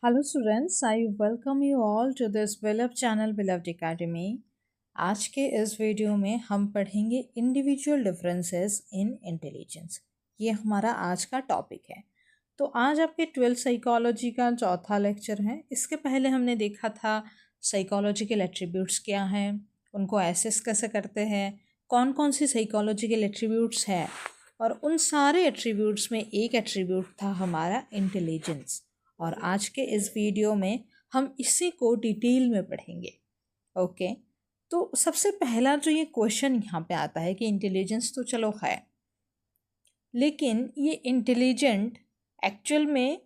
Hello students, I welcome you all to this beloved channel Beloved Academy। आज के इस video में हम पढ़ेंगे इंडिविजुअल डिफरेंसेस इन इंटेलिजेंस। ये हमारा आज का टॉपिक है। तो आज आपके 12th साइकोलॉजी का चौथा लेक्चर है। इसके पहले हमने देखा था साइकोलॉजिकल एट्रीब्यूट्स क्या हैं, उनको एसेस कैसे करते हैं, कौन कौन सी साइकोलॉजिकल एट्रीब्यूट्स हैं, और उन सारे एट्रीब्यूट्स में एक एट्रीब्यूट था हमारा इंटेलिजेंस। और आज के इस वीडियो में हम इसी को डिटेल में पढ़ेंगे। ओके, तो सबसे पहला जो ये क्वेश्चन यहाँ पे आता है कि इंटेलिजेंस तो चलो है, लेकिन ये इंटेलिजेंट एक्चुअल में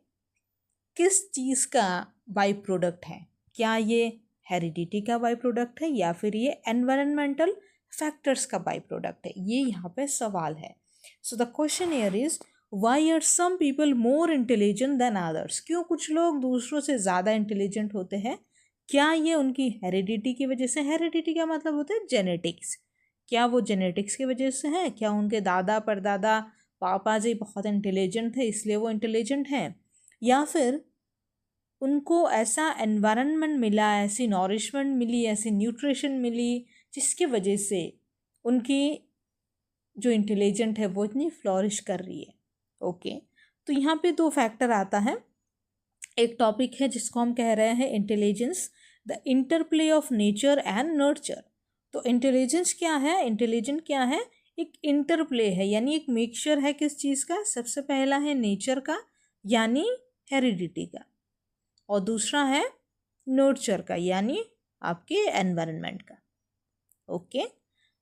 किस चीज़ का बाई प्रोडक्ट है? क्या ये हेरिडिटी का बाई प्रोडक्ट है या फिर ये एनवायरमेंटल फैक्टर्स का बाई प्रोडक्ट है? ये यहाँ पे सवाल है। So the question here is why are some people more intelligent than others? क्यों कुछ लोग दूसरों से ज़्यादा इंटेलिजेंट होते हैं? क्या ये उनकी हेरिडिटी की वजह से? हेरिडिटी का मतलब होता है जेनेटिक्स। क्या वो जेनेटिक्स की वजह से है? क्या उनके दादा परदादा पापा जी बहुत इंटेलिजेंट थे इसलिए वो इंटेलिजेंट हैं? या फिर उनको ऐसा एनवायरनमेंट मिला, ऐसी नॉरिशमेंट मिली, ऐसी न्यूट्रिशन मिली जिसकी वजह से उनकी जो इंटेलिजेंट है वो इतनी फ्लॉरिश कर रही है। ओके, तो यहाँ पे दो फैक्टर आता है। एक टॉपिक है जिसको हम कह रहे हैं intelligence, the interplay of nature and nurture. तो इंटेलिजेंस क्या है? इंटेलिजेंट क्या है? एक इंटरप्ले है, यानी एक मिक्सचर है किस चीज़ का? सबसे पहला है नेचर का यानी हेरिडिटी का, और दूसरा है नर्चर का यानी आपके एनवायरनमेंट का। ओके,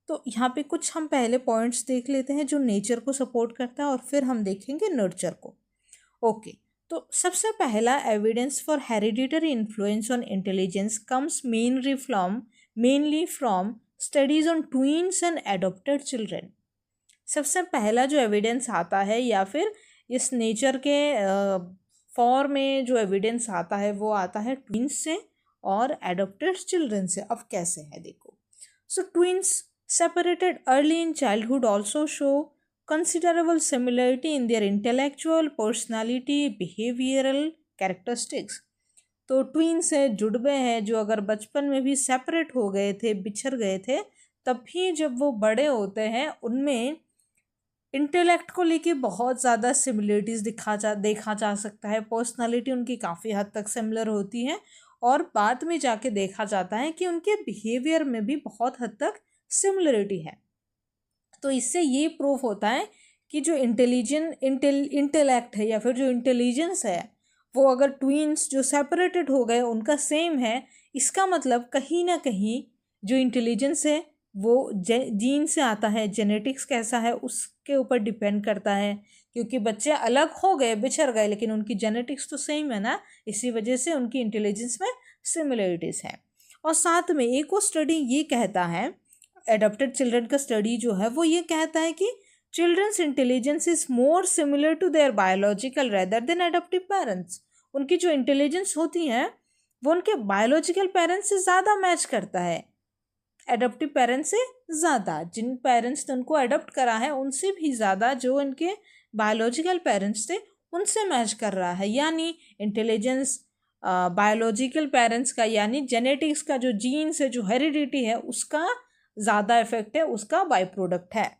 तो यहाँ पे कुछ हम पहले पॉइंट्स देख लेते हैं जो नेचर को सपोर्ट करता है और फिर हम देखेंगे नर्चर को। ओके, तो सबसे पहला evidence for hereditary influence on intelligence comes mainly from studies on twins and adopted children. सबसे पहला जो एविडेंस आता है या फिर इस नेचर के फॉर्म में जो एविडेंस आता है वो आता है ट्विन्स से और एडॉप्टेड चिल्ड्रन से। अब कैसे है देखो। सो twins separated early in childhood also show considerable similarity in their intellectual, personality, behavioral characteristics। तो ट्विन्स है, जुड़वे हैं, जो अगर बचपन में भी सेपरेट हो गए थे, बिछड़ गए थे, तब भी जब वो बड़े होते हैं उनमें इंटेलेक्ट को लेके बहुत ज़्यादा सिमिलरिटीज़ देखा जा सकता है। पर्सनालिटी उनकी काफ़ी हद तक सिमिलर होती है और बाद में जाके देखा जाता है कि उनके बिहेवियर में भी बहुत हद तक सिमिलरिटी है। तो इससे ये प्रूफ होता है कि जो इंटेलेक्ट है या फिर जो इंटेलिजेंस है वो अगर ट्विन्स जो सेपरेटेड हो गए उनका सेम है, इसका मतलब कहीं ना कहीं जो इंटेलिजेंस है वो जीन से आता है। जेनेटिक्स कैसा है उसके ऊपर डिपेंड करता है, क्योंकि बच्चे अलग हो गए, बिछड़ गए, लेकिन उनकी जेनेटिक्स तो सेम है ना, इसी वजह से उनकी इंटेलिजेंस में सिमिलरिटीज़ हैं। और साथ में एक और स्टडी ये कहता है, एडॉप्टेड चिल्ड्रन का स्टडी जो है वो ये कहता है कि children's intelligence is more similar to their biological rather than adoptive parents. उनकी जो इंटेलिजेंस होती है वो उनके बायोलॉजिकल पेरेंट्स से ज़्यादा मैच करता है, एडॉप्टिव पेरेंट्स से ज़्यादा। जिन पेरेंट्स ने उनको एडॉप्ट करा है उनसे भी ज़्यादा जो इनके बायोलॉजिकल पेरेंट्स थे उनसे मैच कर रहा है। यानी इंटेलिजेंस बायोलॉजिकल पेरेंट्स का यानी जेनेटिक्स का जो जीन्स है, जो हेरिडिटी है, उसका ज़्यादा इफेक्ट है, उसका बाई प्रोडक्ट है।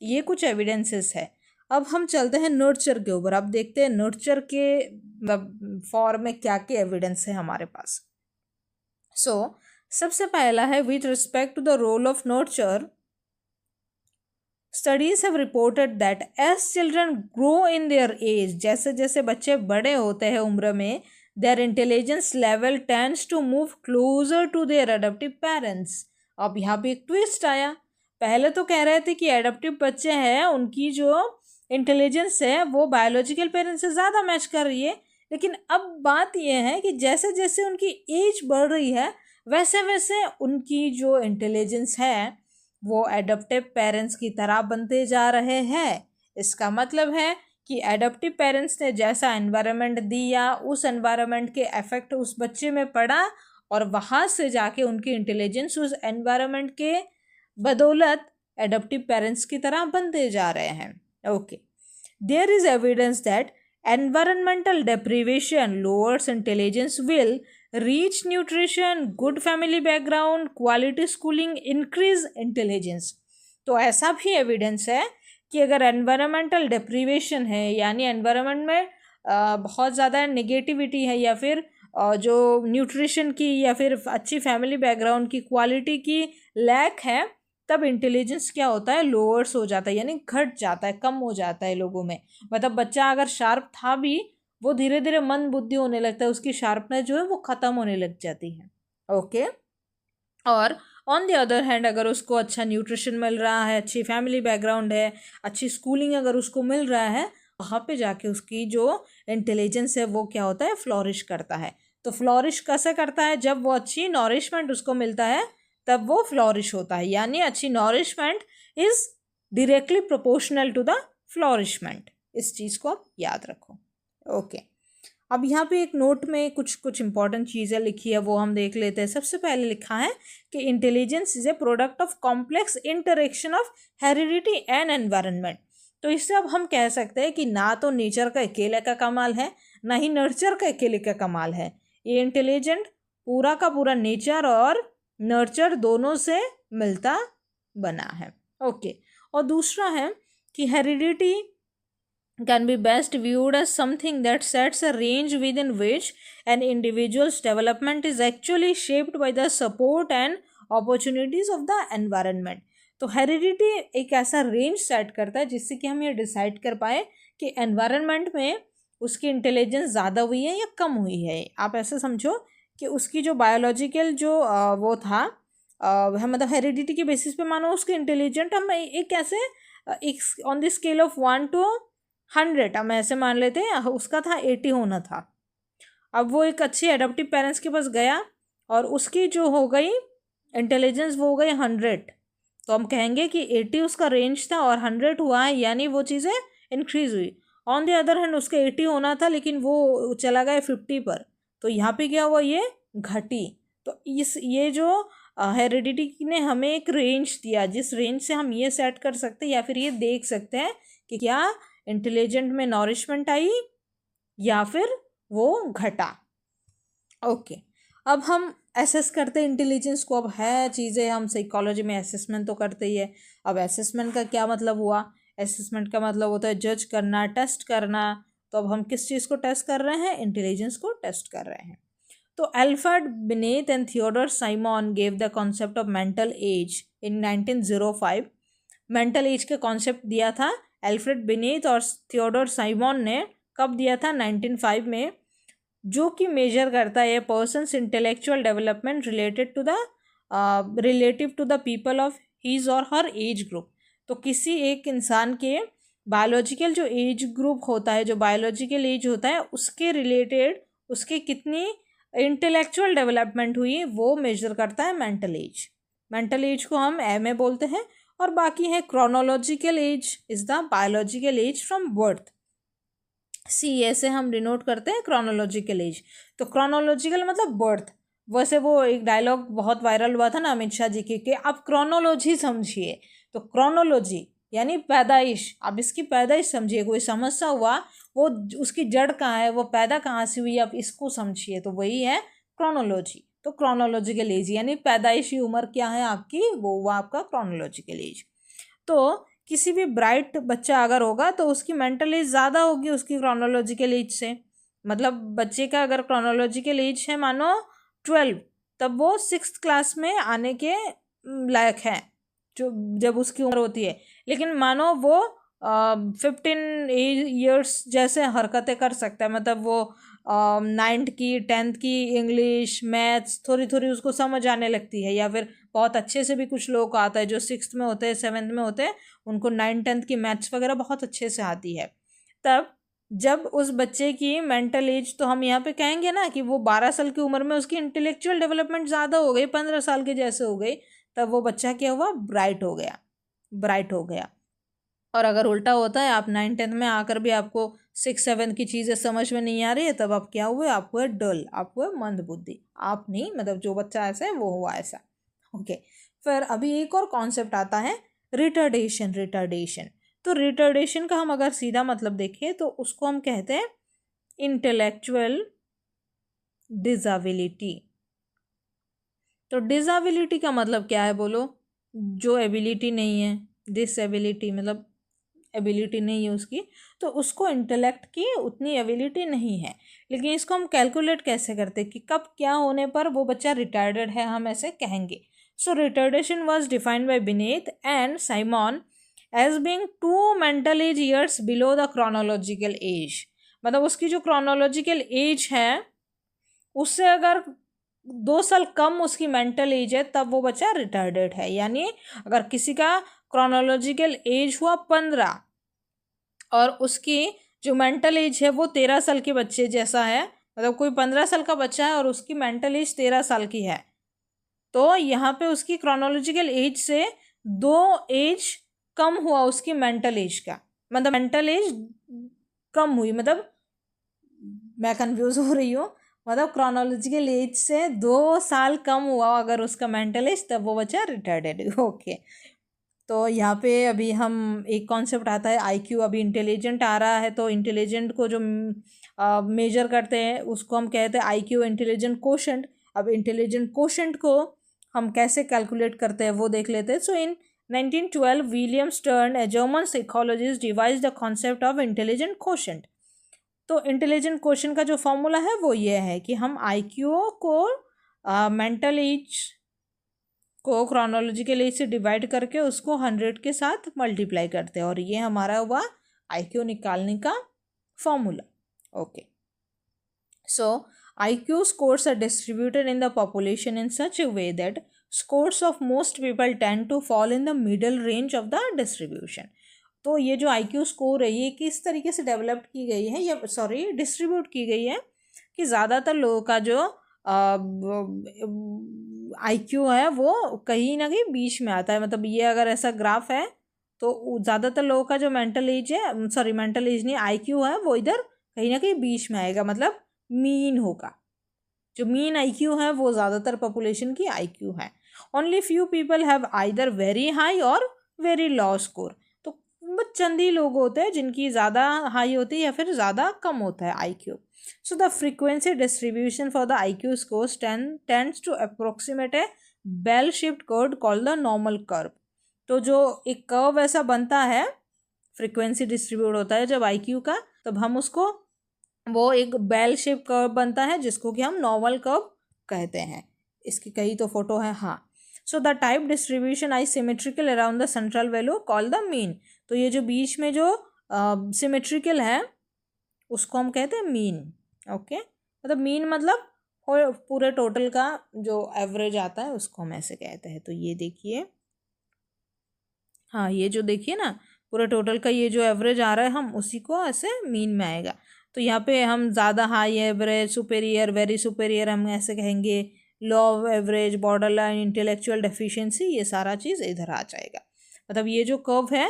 ये कुछ एविडेंसेस है। अब हम चलते हैं नर्चर के ऊपर। अब देखते हैं नर्चर के फॉर्म में क्या क्या एविडेंस है हमारे पास। सबसे पहला है with respect to the role of nurture, studies have reported that as children grow in their age, जैसे जैसे बच्चे बड़े होते हैं उम्र में, their intelligence level tends to move closer to their adoptive parents. अब यहाँ पे एक ट्विस्ट आया। पहले तो कह रहे थे कि एडॉप्टिव बच्चे हैं उनकी जो इंटेलिजेंस है वो बायोलॉजिकल पेरेंट्स से ज़्यादा मैच कर रही है, लेकिन अब बात यह है कि जैसे जैसे उनकी एज बढ़ रही है वैसे वैसे उनकी जो इंटेलिजेंस है वो एडॉप्टिव पेरेंट्स की तरह बनते जा रहे हैं। इसका मतलब है कि एडॉप्टिव पेरेंट्स ने जैसा एनवायरनमेंट दिया उस एनवायरनमेंट के इफेक्ट उस बच्चे में पड़ा और वहाँ से जाके उनकी इंटेलिजेंस उस एनवायरनमेंट के बदौलत एडॉप्टिव पेरेंट्स की तरह बनते जा रहे हैं। Okay, there is evidence that Environmental deprivation lowers intelligence will reach nutrition, good family background, quality schooling increase intelligence. तो ऐसा भी एविडेंस है कि अगर एनवायरमेंटल डिप्रीवेशन है यानी एनवायरनमेंट में बहुत ज़्यादा नेगेटिविटी है या फिर जो न्यूट्रिशन की या फिर अच्छी फैमिली बैकग्राउंड की क्वालिटी की लैक है, तब इंटेलिजेंस क्या होता है, लोअर्स हो जाता है यानी घट जाता है, कम हो जाता है लोगों में। मतलब बच्चा अगर शार्प था भी वो धीरे धीरे मंद बुद्धि होने लगता है, उसकी शार्पनेस जो है वो ख़त्म होने लग जाती है। ओके। और ऑन द अदर हैंड अगर उसको अच्छा न्यूट्रिशन मिल रहा है, अच्छी फैमिली बैकग्राउंड है, अच्छी स्कूलिंग अगर उसको मिल रहा है, वहाँ पे जाके उसकी जो इंटेलिजेंस है वो क्या होता है, फ्लोरिश करता है। तो फ्लोरिश कैसे करता है, जब वो अच्छी नॉरिशमेंट उसको मिलता है तब वो फ्लोरिश होता है, यानी अच्छी nourishment is directly proportional to the flourishment. इस चीज़ को आप याद रखो। ओके। अब यहाँ पे एक नोट में कुछ इंपॉर्टेंट चीज़ें लिखी है, वो हम देख लेते हैं। सबसे पहले लिखा है कि intelligence is a product of complex interaction of heredity and environment. तो इससे अब हम कह सकते हैं कि ना तो नेचर का अकेले का कमाल है, ना ही नर्चर का अकेले का कमाल है। ये इंटेलिजेंट पूरा का पूरा नेचर और नर्चर दोनों से मिलता बना है। ओके। और दूसरा है कि heredity can be best viewed as something that sets a range within which an individual's development is actually shaped by the support and opportunities of the environment. तो हेरिडिटी एक ऐसा रेंज सेट करता है जिससे कि हम ये डिसाइड कर पाए कि एनवायरनमेंट में उसकी इंटेलिजेंस ज़्यादा हुई है या कम हुई है। आप ऐसे समझो कि उसकी जो बायोलॉजिकल जो वो था, मतलब हेरिडिटी के बेसिस पे मानो उसके इंटेलिजेंट हम एक ऐसे एक on the scale of 1 to 100 हम ऐसे मान लेते हैं, उसका था 80 होना था। अब वो एक अच्छे एडप्टिव पेरेंट्स के पास गया और उसकी जो हो गई इंटेलिजेंस वो हो गई 100, तो हम कहेंगे कि 80 उसका रेंज था और 100 हुआ है, यानी वो चीज़ें इंक्रीज़ हुई। ऑन द अदर हैंड उसका 80 होना था लेकिन वो चला गया 50 पर, तो यहाँ पे क्या हुआ, ये घटी। तो ये जो हेरिडिटी ने हमें एक रेंज दिया जिस रेंज से हम ये सेट कर सकते हैं या फिर ये देख सकते हैं कि क्या इंटेलिजेंट में नॉरिशमेंट आई या फिर वो घटा। ओके। अब हम एसेस करते हैं इंटेलिजेंस को। अब है चीज़ें, हम साइकोलॉजी में असेसमेंट तो करते ही है। अब असेसमेंट का क्या मतलब हुआ, असेसमेंट का मतलब होता है जज करना, टेस्ट करना। तो अब हम किस चीज़ को टेस्ट कर रहे हैं, इंटेलिजेंस को टेस्ट कर रहे हैं। तो Alfred Binet and Theodore Simon gave the concept of mental age in 1905। Mental age के कॉन्सेप्ट दिया था अल्फ्रेड बिनेट और थियोडोर साइमन ने। कब दिया था, 1905 में, जो कि मेजर करता है persons intellectual development relative to the people of his or her age group. तो किसी एक इंसान के बायोलॉजिकल जो एज ग्रुप होता है, जो बायोलॉजिकल एज होता है, उसके रिलेटेड उसकी कितनी इंटेलेक्चुअल डेवलपमेंट हुई वो मेजर करता है मेंटल एज। मेंटल एज को हम एमए बोलते हैं। और बाकी है chronological age is the biological age from birth. See ऐसे हम डिनोट करते हैं क्रोनोलॉजिकल एज। तो क्रोनोलॉजिकल मतलब बर्थ। वैसे वो एक डायलॉग बहुत वायरल हुआ था ना अमित शाह जी की कि आप क्रोनोलॉजी समझिए। तो क्रोनोलॉजी यानी पैदाइश, आप इसकी पैदाइश समझिए। कोई समस्या हुआ, वो उसकी जड़ कहाँ है, वो पैदा कहाँ से हुई, आप इसको समझिए। तो वही है क्रोनोलॉजी। तो क्रोनोलॉजिकल एज यानी पैदाइशी उम्र क्या है आपकी, वो आपका क्रोनोलॉजिकल एज। तो किसी भी ब्राइट बच्चा अगर होगा तो उसकी मेंटल एज ज़्यादा होगी उसकी क्रोनोलॉजिकल एज से। मतलब बच्चे का अगर क्रोनोलॉजिकल एज है मानो 12, तब वो 6th क्लास में आने के लायक है जो जब उसकी उम्र होती है। लेकिन मानो वो 15 ईयर्स जैसे हरकतें कर सकता है, मतलब वो 9th की 10th की इंग्लिश मैथ्स थोड़ी थोड़ी उसको समझ आने लगती है। या फिर बहुत अच्छे से भी कुछ लोग को आता है जो 6th में होते हैं 7th में होते हैं, उनको 9th 10th की मैथ्स वगैरह बहुत अच्छे से आती है। तब जब उस बच्चे की मेंटल एज, तो हम यहाँ पे कहेंगे ना कि वो 12 साल की उम्र में उसकी इंटेलेक्चुअल डेवलपमेंट ज़्यादा हो गई, 15 साल के जैसे हो गई, तब वो बच्चा क्या हुआ, ब्राइट हो गया, ब्राइट हो गया। और अगर उल्टा होता है, आप 9th 10th में आकर भी आपको 6th 7th की चीज़ें समझ में नहीं आ रही है, तब आप क्या हुए, आपको है डल, आपको है मंद बुद्धि। आप नहीं, मतलब जो बच्चा ऐसा है वो हुआ ऐसा। ओके। फिर अभी एक और कॉन्सेप्ट आता है रिटार्डेशन। रिटार्डेशन तो रिटार्डेशन का हम अगर सीधा मतलब देखें तो उसको हम कहते हैं इंटेलेक्चुअल डिसेबिलिटी। तो डिसेबिलिटी का मतलब क्या है बोलो? जो एबिलिटी नहीं है, डिसेबिलिटी मतलब एबिलिटी नहीं है उसकी, तो उसको इंटेलेक्ट की उतनी एबिलिटी नहीं है। लेकिन इसको हम कैलकुलेट कैसे करते कि कब क्या होने पर वो बच्चा रिटार्डेड है, हम ऐसे कहेंगे। So retardation was defined by Binet and Simon as being 2 mental age years below the chronological age. मतलब उसकी जो क्रोनोलॉजिकल एज है उससे अगर 2 साल कम उसकी मेंटल एज है तब वो बच्चा रिटार्डेड है। यानी अगर किसी का क्रोनोलॉजिकल एज हुआ 15 और उसकी जो मेंटल एज है वो 13 साल के बच्चे जैसा है, मतलब कोई 15 साल का बच्चा है और उसकी मेंटल एज 13 साल की है, तो यहाँ पे उसकी क्रोनोलॉजिकल एज से 2 एज कम हुआ उसकी मेंटल एज का, मतलब मेंटल एज कम हुई, मतलब मैं कंफ्यूज हो रही हूँ, मतलब क्रोनोलॉजिकल एज से 2 साल कम हुआ अगर उसका मेंटल एज, तब वो बच्चा रिटार्डेड। ओके, तो यहाँ पे अभी हम एक कॉन्सेप्ट आता है आईक्यू। अभी इंटेलिजेंट आ रहा है, तो इंटेलिजेंट को जो मेजर करते हैं उसको हम कहते हैं आईक्यू, इंटेलिजेंट कोशेंट। अब इंटेलिजेंट कोशेंट को हम कैसे कैलकुलेट करते हैं वो देख लेते हैं। सो इन 1912 William stern, a German psychologist, devised the concept of intelligent quotient. तो इंटेलिजेंट क्वेश्चन का जो फॉर्मूला है वो ये है कि हम आईक्यू को मेंटल एज को क्रोनोलॉजिकल एज से डिवाइड करके उसको 100 के साथ मल्टीप्लाई करते हैं, और ये हमारा हुआ आईक्यू निकालने का formula. Okay, so IQ scores are distributed in the population in such a way that scores of most people tend to fall in the middle range of the distribution। तो ये जो IQ स्कोर है ये किस तरीके से develop की गई है, या सॉरी डिस्ट्रीब्यूट की गई है, कि ज़्यादातर लोगों का जो IQ है वो कहीं ना कहीं बीच में आता है। मतलब ये अगर ऐसा ग्राफ है तो ज़्यादातर लोगों का जो मेंटल एज है, सॉरी मेंटल एज नहीं, IQ है वो इधर कहीं ना कहीं बीच में आएगा, मतलब मीन होगा। जो मीन IQ है वो ज़्यादातर पॉपुलेशन की IQ है। Only few people have either very high और वेरी लो स्कोर। तो बस चंद ही लोग होते हैं जिनकी ज़्यादा हाई होती है या फिर ज़्यादा कम होता है IQ। So the frequency distribution for the IQ scores tends to approximate a bell shaped curve called the normal curve. तो जो एक कर्व ऐसा बनता है, फ्रीक्वेंसी डिस्ट्रीब्यूट होता है जब IQ का, तब हम उसको, वो एक बेल शेप कर्व बनता है जिसको कि हम नॉर्मल कर्व कहते हैं। इसकी कई तो फोटो है, हाँ। So the type distribution I symmetrical around the central value call the mean. तो ये जो बीच में जो सिमेट्रिकल है उसको हम कहते हैं मीन। ओके, मतलब मीन मतलब पूरे टोटल का जो एवरेज आता है उसको हम ऐसे कहते हैं। तो ये देखिए, हाँ ये जो देखिए ना पूरे टोटल का ये जो एवरेज आ रहा है हम उसी को ऐसे मीन में आएगा। तो यहाँ पे हम ज़्यादा high, average, superior, very superior हम ऐसे कहेंगे, low average, borderline, intellectual deficiency, ये सारा चीज़ इधर आ जाएगा। मतलब ये जो कर्व है,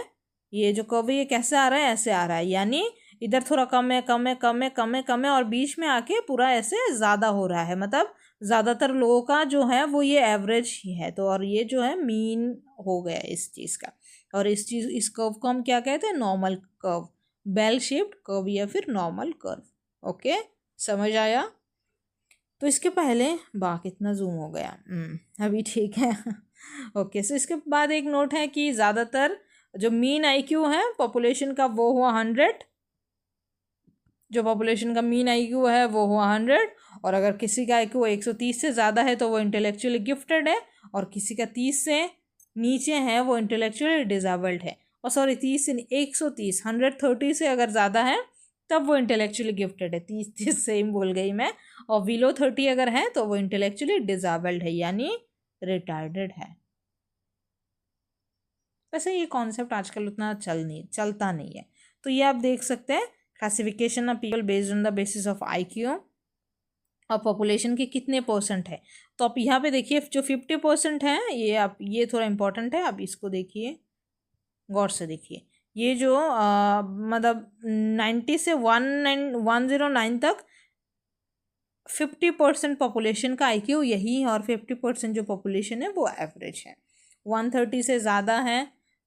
ये जो कर्व है ये कैसे आ रहा है, ऐसे आ रहा है, यानी इधर थोड़ा कम है, कम है, कम है, कम है, कम है, और बीच में आके पूरा ऐसे ज़्यादा हो रहा है। मतलब ज़्यादातर लोगों का जो है वो ये एवरेज ही है। तो और ये जो है मीन हो गया इस चीज़ का। और इस कर्व को हम क्या कहते हैं, normal curve, bell shaped curve या फिर नॉर्मल कर्व। ओके, समझ आया? तो इसके पहले कितना जूम हो गया, अभी ठीक है। ओके, सो इसके बाद एक नोट है कि ज़्यादातर जो मीन IQ है पॉपुलेशन का वो हुआ 100। जो पॉपुलेशन का मीन IQ है वो हुआ 100, और अगर किसी का IQ 130 से ज़्यादा है तो वो इंटेलेक्चुअली गिफ्टेड है, और किसी का 30 से नीचे है वो इंटेलेक्चुअली डिसेबल्ड है। और सॉरी 30 से 130, 130 से अगर ज़्यादा है तब वो इंटेलेक्चुअली गिफ्टेड है। 30 सेम बोल गई मैं। और बिलो 30 अगर है तो वो इंटेलेक्चुअली डिसेबल्ड है, यानी रिटार्डेड है। वैसे ये कॉन्सेप्ट आजकल उतना चलता नहीं है। तो ये आप देख सकते हैं, classification of people based on the basis of IQ और पॉपुलेशन के कितने परसेंट है। तो आप यहाँ पे देखिए जो 50% है, ये आप, ये थोड़ा इंपॉर्टेंट है, आप इसको देखिए, गौर से देखिए। ये जो मतलब 90 से 109 तक 50% पॉपुलेशन का IQ यही है, और 50% जो पॉपुलेशन है वो एवरेज है। 130 से ज़्यादा है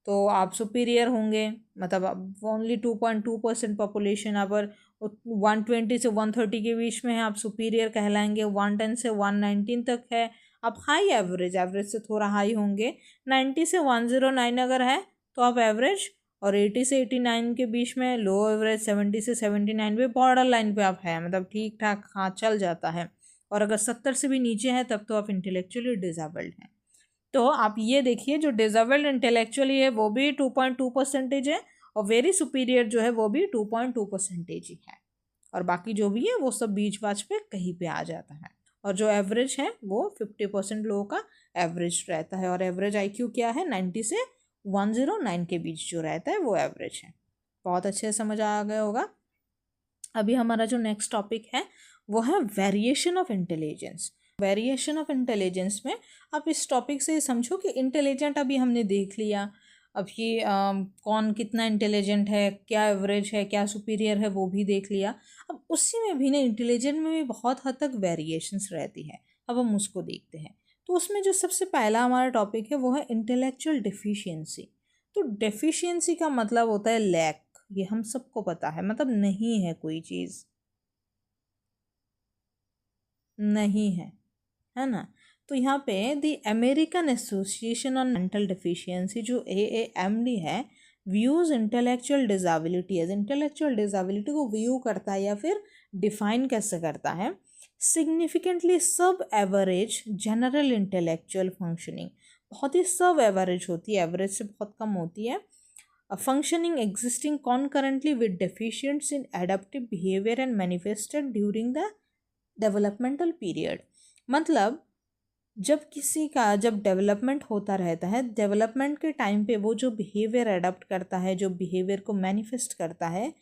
तो आप सुपीरियर होंगे, मतलब ओनली 2.2% पॉपुलेशन अगर 120 से 130 के बीच में है आप सुपीरियर कहलाएंगे, 110 से 119 तक है आप हाई एवरेज, एवरेज से थोड़ा हाई होंगे, 90 से 109 अगर है तो आप एवरेज, और 80 से 89 के बीच में लो एवरेज, 70 से 79 पे बॉर्डर लाइन पे आप है, मतलब ठीक ठाक हाँ चल जाता है, और अगर 70 से भी नीचे है तब तो आप इंटेलेक्चुअली डिसेबल्ड हैं। तो आप ये देखिए जो डिसेबल्ड इंटेलेक्चुअली है वो भी 2.2% है, और वेरी सुपीरियर जो है वो भी 2.2% ही है, और बाकी जो भी है वो सब बीच बाच पे कहीं पे आ जाता है, और जो एवरेज है वो 50% लोगों का एवरेज रहता है, और एवरेज IQ क्या है 90 से 109 के बीच जो रहता है वो एवरेज है। बहुत अच्छे से समझ आ गया होगा। अभी हमारा जो नेक्स्ट टॉपिक है वो है variation of intelligence. Variation of intelligence में आप इस टॉपिक से समझो कि इंटेलिजेंट अभी हमने देख लिया, अब ये कौन कितना इंटेलिजेंट है, क्या एवरेज है, क्या सुपीरियर है वो भी देख लिया। अब उसी में भी ना इंटेलिजेंट में भी बहुत हद तक वेरिएशंस रहती है, अब हम उसको देखते हैं। तो उसमें जो सबसे पहला हमारा टॉपिक है वो है इंटेलेक्चुअल डेफिशिएंसी। तो डेफिशिएंसी का मतलब होता है लैक, ये हम सबको पता है, मतलब नहीं है कोई चीज़, नहीं है ना। तो यहाँ पे the American association on mental deficiency जो AAMD है, views intellectual disability as, intellectual disability को व्यू करता है या फिर डिफाइन कैसे करता है, सिग्निफिकेंटली सब एवरेज जनरल इंटेलेक्चुअल फंक्शनिंग, बहुत ही सब एवरेज होती है, एवरेज से बहुत कम होती है, functioning existing concurrently with deficiencies in adaptive behavior and manifested during the developmental period। मतलब जब किसी का जब डेवलपमेंट होता रहता है, डेवलपमेंट के टाइम पे वो जो बिहेवियर अडॉप्ट करता है, जो बिहेवियर को मैनिफेस्ट करता है,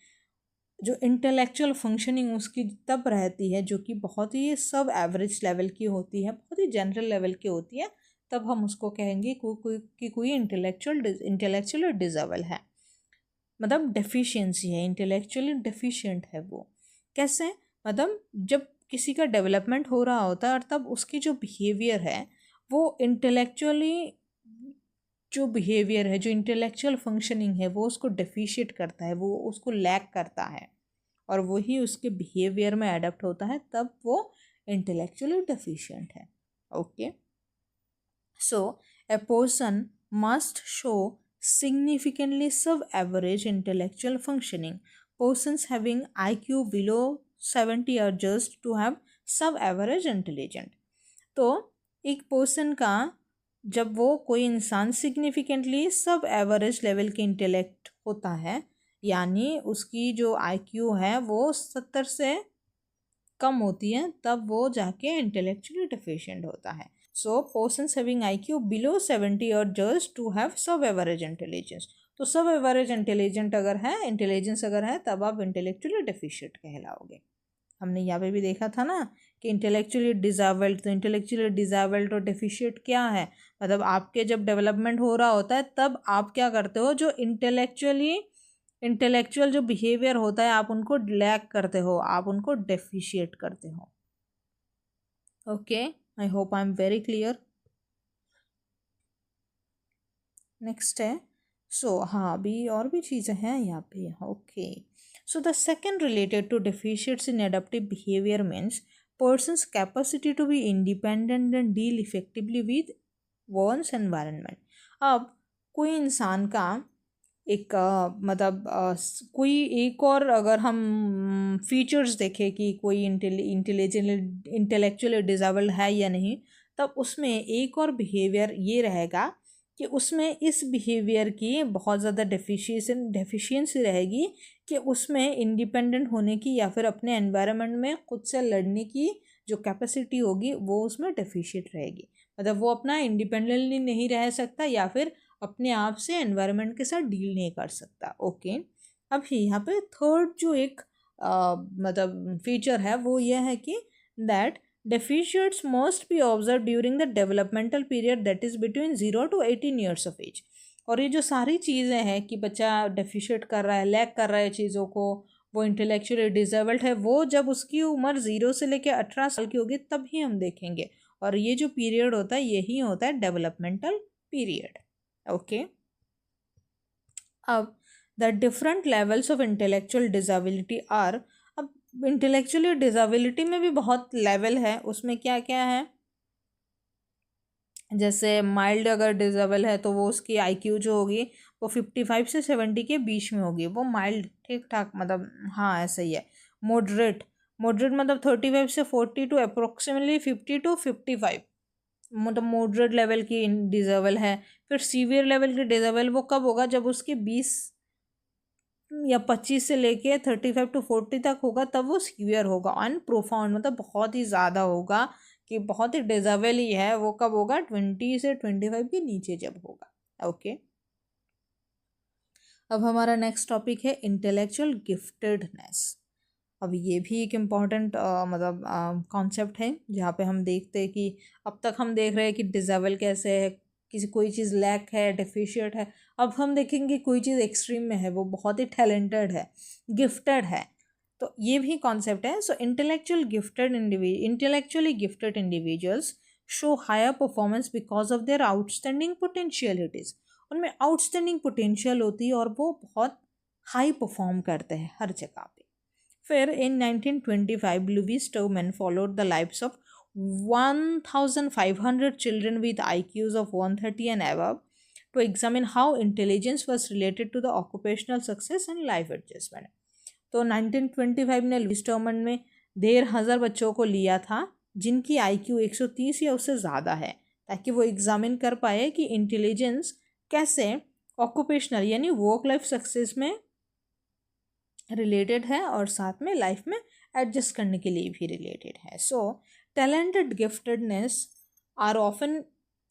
जो इंटेलेक्चुअल फंक्शनिंग उसकी तब रहती है जो कि बहुत ही सब एवरेज लेवल की होती है, बहुत ही जनरल लेवल की होती है, तब हम उसको कहेंगे कि कोई इंटेलेक्चुअल डिसेबल है, मतलब डेफिशिएंसी है, इंटेलेक्चुअली डेफिशिएंट है वो। कैसे, मतलब जब किसी का डेवलपमेंट हो रहा होता है और तब उसकी जो बिहेवियर है वो इंटेलेक्चुअली, जो बिहेवियर है, जो इंटेलेक्चुअल फंक्शनिंग है वो उसको डेफिशिएट करता है, वो उसको लैक करता है, और वही उसके बिहेवियर में अडॉप्ट होता है, तब वो इंटेलेक्चुअली डेफिशिएंट है। Okay, so a person must show significantly sub-average intellectual functioning. Persons having IQ below 70 are judged to have sub-average intelligent। तो एक पर्सन का, जब वो कोई इंसान सिग्निफिकेंटली सब एवरेज लेवल के इंटेलेक्ट होता है, यानी उसकी जो IQ है वो 70 से कम होती है, तब वो जाके इंटेलेक्चुअली डेफिशिएंट होता है। So persons having IQ below 70 are judged to have sub average intelligence। तो सब एवरेज इंटेलिजेंट अगर है, इंटेलिजेंस अगर है, तब आप इंटेलेक्चुअली डेफिशिएंट कहलाओगे। हमने यहाँ पे भी देखा था ना कि इंटेलेक्चुअली डिसेबल्ड, तो इंटेलेक्चुअली डिसेबल्ड और डेफिशिएंट क्या है, मतलब आपके जब डेवलपमेंट हो रहा होता है तब आप क्या करते हो, जो इंटेलेक्चुअल जो बिहेवियर होता है आप उनको लैक करते हो, आप उनको डेफिशिएट करते हो। Okay, I hope I am very clear. Next है, हाँ अभी और भी चीज़ें हैं यहाँ पे। Okay, so the second related to deficients in adaptive behaviour means person's capacity to be independent and deal effectively with one's environment. अब कोई इंसान का एक मतलब कोई एक और अगर हम फीचर्स देखें कि कोई इंटेलेक्चुअली डिसेबल्ड है या नहीं, तब उसमें एक और बिहेवियर ये रहेगा कि उसमें इस बिहेवियर की बहुत ज़्यादा डेफिशिएंसी रहेगी, कि उसमें इंडिपेंडेंट होने की या फिर अपने एनवायरनमेंट में खुद से लड़ने की जो कैपेसिटी होगी वो उसमें डेफिशिएंट रहेगी, मतलब वो अपना इंडिपेंडेंटली नहीं रह सकता या फिर अपने आप से एनवायरनमेंट के साथ डील नहीं कर सकता। ओके, अभी यहाँ पे थर्ड जो एक मतलब फीचर है वो यह है कि that deficits must be observed during the developmental period that is between 0 to 18 years of age। और ये जो सारी चीज़ें हैं कि बच्चा डेफिशिएट कर रहा है, लैक कर रहा है चीज़ों को, वो इंटेलेक्चुअली डिसेबल्ड है, वो जब उसकी उम्र 0 से लेकर 18 साल की होगी तब ही हम देखेंगे, और ये जो पीरियड होता है यही होता है डेवलपमेंटल पीरियड। ओके, अब the different levels of intellectual disability are, अब इंटेलेक्चुअल डिसेबिलिटी में भी बहुत लेवल है, उसमें क्या क्या है, जैसे माइल्ड अगर डिसेबल है तो वो उसकी आईक्यू जो होगी वो 55 से 70 के बीच में होगी, वो माइल्ड ठीक ठाक, मतलब हाँ ऐसा ही है। मॉडरेट, मॉडरेट मतलब 35 से 40 टू अप्रोक्सीमेटली 50 टू 55, मतलब मॉडरेट लेवल की डिसेबल है। फिर सीवियर लेवल की डिसेबल वो कब होगा, जब उसकी 20 या 25 से लेके 35 टू 40 तक होगा, तब वो सीवियर होगा। एंड प्रोफाउंड मतलब बहुत ही ज़्यादा होगा कि बहुत ही डिसेबल ही है, वो कब होगा, 20 से 25 के नीचे जब होगा। ओके, अब हमारा नेक्स्ट टॉपिक है इंटेलेक्चुअल गिफ्टेडनेस। अब ये भी एक इम्पॉर्टेंट मतलब कॉन्सेप्ट है, जहाँ पे हम देखते हैं कि अब तक हम देख रहे हैं कि डिसेबल कैसे है, किसी कोई चीज़ लैक है, डेफिशिएंट है। अब हम देखेंगे कोई चीज़ एक्सट्रीम में है, वो बहुत ही टैलेंटेड है, गिफ्टेड है। तो ये भी कॉन्सेप्ट है। So intellectually gifted individuals show higher performance because of their outstanding potentialities. उनमें आउटस्टैंडिंग पोटेंशियल होती है और वो बहुत हाई परफॉर्म करते हैं हर जगह पे। फिर in 1925 Louis Stillman followed the lives of 1,500 children with IQs of 130 and above to examine how intelligence was related to the occupational success and life adjustment. तो 1925 ने लुइस स्टर्मन में 1,500 बच्चों को लिया था जिनकी IQ 130 या उससे ज़्यादा है, ताकि वो एग्जामिन कर पाए कि इंटेलिजेंस कैसे ऑक्यूपेशनल यानी वर्क लाइफ सक्सेस में रिलेटेड है और साथ में लाइफ में एडजस्ट करने के लिए भी रिलेटेड है। So talented giftedness are often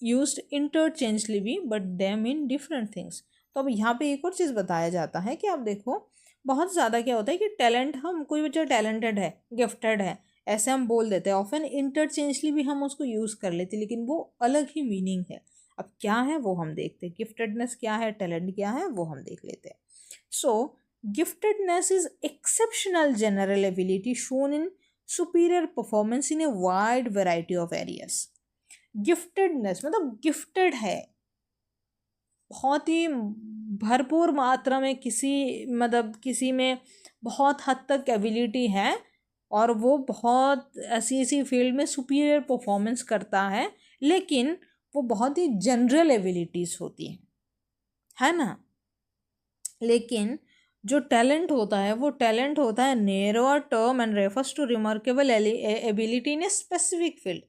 used interchangeably भी, but they mean different things. तो अब यहाँ पे एक और चीज़ बताया जाता है कि आप देखो बहुत ज़्यादा क्या होता है कि टैलेंट, हम कोई बच्चा टैलेंटेड है, गिफ्टेड है, ऐसे हम बोल देते हैं, ऑफन इंटरचेंजली भी हम उसको यूज़ कर लेते हैं, लेकिन वो अलग ही मीनिंग है। अब क्या है वो हम देखते हैं, गिफ्टेडनेस क्या है, टैलेंट क्या है, वो हम देख लेते हैं। सो giftedness is exceptional general ability shown in superior performance in a wide variety of areas. giftedness मतलब गिफ्टेड है, बहुत ही भरपूर मात्रा में, किसी मतलब किसी में बहुत हद तक एबिलिटी है और वो बहुत ऐसी ऐसी फील्ड में सुपीरियर परफॉर्मेंस करता है, लेकिन वो बहुत ही जनरल एबिलिटीज़ होती है ना। लेकिन जो टैलेंट होता है वो टैलेंट होता है narrower term and refers to remarkable ability in a specific field.